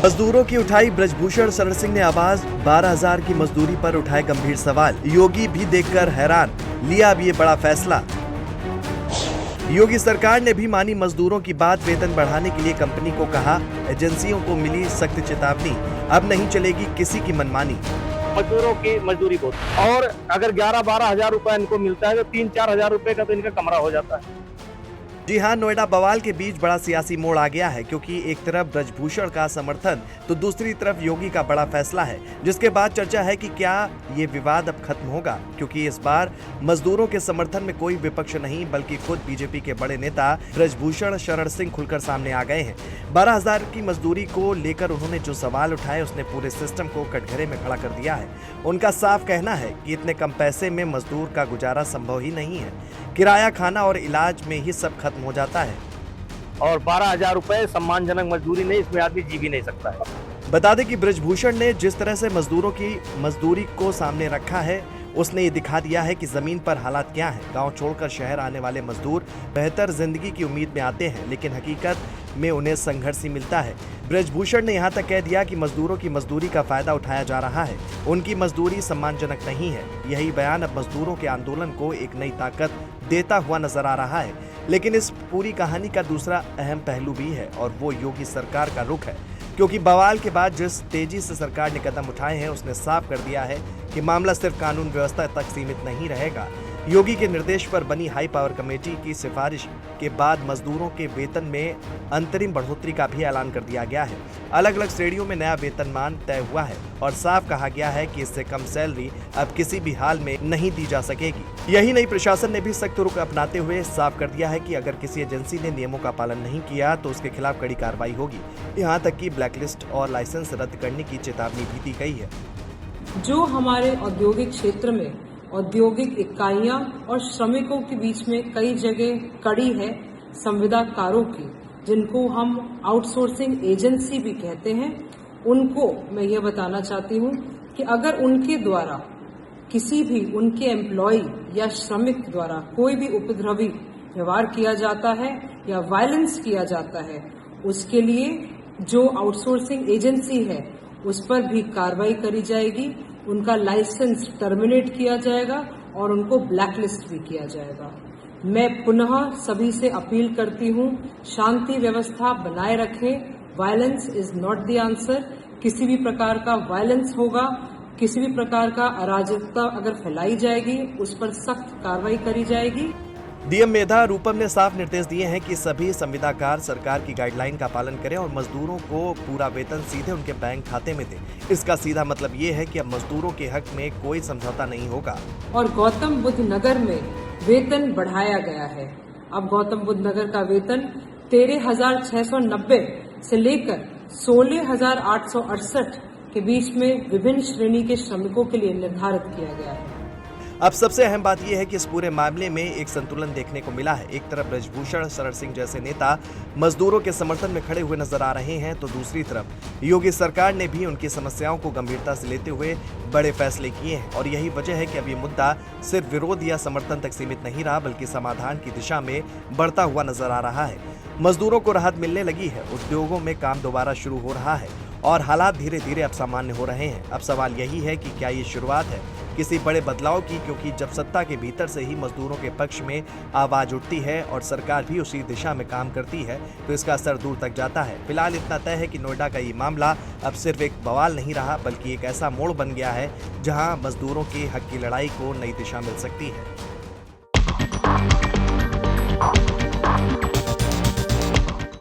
मजदूरों की उठाई ब्रजभूषण शरण सिंह ने आवाज, 12,000 की मजदूरी पर उठाए गंभीर सवाल। योगी भी देखकर हैरान, लिया अब ये बड़ा फैसला। योगी सरकार ने भी मानी मजदूरों की बात, वेतन बढ़ाने के लिए कंपनी को कहा। एजेंसियों को मिली सख्त चेतावनी, अब नहीं चलेगी किसी की मनमानी। मजदूरों की मजदूरी बहुत, और अगर 11-12 हजार रुपए इनको मिलता है तो 3-4 हजार रुपए का तो इनका कमरा हो जाता है। जी हां, नोएडा बवाल के बीच बड़ा सियासी मोड़ आ गया है, क्योंकि एक तरफ ब्रजभूषण का समर्थन तो दूसरी तरफ योगी का बड़ा फैसला है, जिसके बाद चर्चा है कि क्या ये विवाद अब खत्म होगा, क्योंकि इस बार मजदूरों के समर्थन में कोई विपक्ष नहीं बल्कि खुद बीजेपी के बड़े नेता ब्रजभूषण शरण सिंह खुलकर सामने आ गए हैं। 12,000 की मजदूरी को लेकर उन्होंने जो सवाल उठाए उसने पूरे सिस्टम को कटघरे में खड़ा कर दिया है। उनका साफ कहना है कि इतने कम पैसे में मजदूर का गुजारा संभव ही नहीं है, किराया, खाना और इलाज में ही सब खत्म हो जाता है। और 12,000 रुपए सम्मानजनक मजदूरी नहीं, इसमें आदमी जी भी नहीं सकता है। बता दें कि ब्रजभूषण ने जिस तरह से मजदूरों की मजदूरी को सामने रखा है, उसने ये दिखा दिया है कि जमीन पर हालात क्या हैं। गांव छोड़कर शहर आने वाले मजदूर बेहतर जिंदगी की उम्मीद में आते हैं, लेकिन हकीकत में उन्हें संघर्ष ही मिलता है। ब्रजभूषण ने यहाँ तक कह दिया कि मजदूरों की मजदूरी का फायदा उठाया जा रहा है, उनकी मजदूरी सम्मानजनक नहीं है। यही बयान अब मजदूरों के आंदोलन को एक नई ताकत देता हुआ नजर आ रहा है। लेकिन इस पूरी कहानी का दूसरा अहम पहलू भी है, और वो योगी सरकार का रुख है, क्योंकि बवाल के बाद जिस तेजी से सरकार ने कदम उठाए हैं उसने साफ कर दिया है कि मामला सिर्फ कानून व्यवस्था तक सीमित नहीं रहेगा। योगी के निर्देश पर बनी हाई पावर कमेटी की सिफारिश के बाद मजदूरों के वेतन में अंतरिम बढ़ोतरी का भी ऐलान कर दिया गया है। अलग अलग श्रेणियों में नया वेतनमान तय हुआ है और साफ कहा गया है कि इससे कम सैलरी अब किसी भी हाल में नहीं दी जा सकेगी। यही नहीं, प्रशासन ने भी सख्त रुख अपनाते हुए साफ कर दिया है कि अगर किसी एजेंसी ने नियमों का पालन नहीं किया तो उसके खिलाफ कड़ी कार्रवाई होगी। यहाँ तक कि ब्लैकलिस्ट और लाइसेंस रद्द करने की चेतावनी भी दी गई है। जो हमारे औद्योगिक क्षेत्र में औद्योगिक इकाइयां और श्रमिकों के बीच में कई जगह कड़ी है संविदाकारों की, जिनको हम आउटसोर्सिंग एजेंसी भी कहते हैं, उनको मैं ये बताना चाहती हूँ कि अगर उनके द्वारा किसी भी उनके एम्प्लॉय या श्रमिक द्वारा कोई भी उपद्रवी व्यवहार किया जाता है या वायलेंस किया जाता है, उसके लिए जो आउटसोर्सिंग एजेंसी है उस पर भी कार्रवाई करी जाएगी, उनका लाइसेंस टर्मिनेट किया जाएगा और उनको ब्लैकलिस्ट भी किया जाएगा। मैं पुनः सभी से अपील करती हूँ, शांति व्यवस्था बनाए रखें। Violence is not the answer. किसी भी प्रकार का वायलेंस होगा, किसी भी प्रकार का अराजकता अगर फैलाई जाएगी, उस पर सख्त कार्रवाई करी जाएगी। डीएम मेधा रूपम ने साफ निर्देश दिए हैं कि सभी संविदाकार सरकार की गाइडलाइन का पालन करें और मजदूरों को पूरा वेतन सीधे उनके बैंक खाते में दें। इसका सीधा मतलब ये है कि अब मजदूरों के हक में कोई समझौता नहीं होगा। और गौतम बुद्ध नगर में वेतन बढ़ाया गया है। अब गौतम बुद्ध नगर का वेतन 13,690 से लेकर 16,868 के बीच में विभिन्न श्रेणी के श्रमिकों के लिए निर्धारित किया गया है। अब सबसे अहम बात यह है कि इस पूरे मामले में एक संतुलन देखने को मिला है। एक तरफ ब्रजभूषण शरण सिंह जैसे नेता मजदूरों के समर्थन में खड़े हुए नजर आ रहे हैं, तो दूसरी तरफ योगी सरकार ने भी उनकी समस्याओं को गंभीरता से लेते हुए बड़े फैसले किए हैं। और यही वजह है कि अब ये मुद्दा सिर्फ विरोध या समर्थन तक सीमित नहीं रहा, बल्कि समाधान की दिशा में बढ़ता हुआ नजर आ रहा है। मजदूरों को राहत मिलने लगी है, उद्योगों में काम दोबारा शुरू हो रहा है और हालात धीरे धीरे अब सामान्य हो रहे हैं। अब सवाल यही है कि क्या ये शुरुआत है किसी बड़े बदलाव की, क्योंकि जब सत्ता के भीतर से ही मजदूरों के पक्ष में आवाज उठती है और सरकार भी उसी दिशा में काम करती है, तो इसका असर दूर तक जाता है। फिलहाल इतना तय है कि नोएडा का ये मामला अब सिर्फ एक बवाल नहीं रहा, बल्कि एक ऐसा मोड़ बन गया है जहां मजदूरों के हक की लड़ाई को नई दिशा मिल सकती है।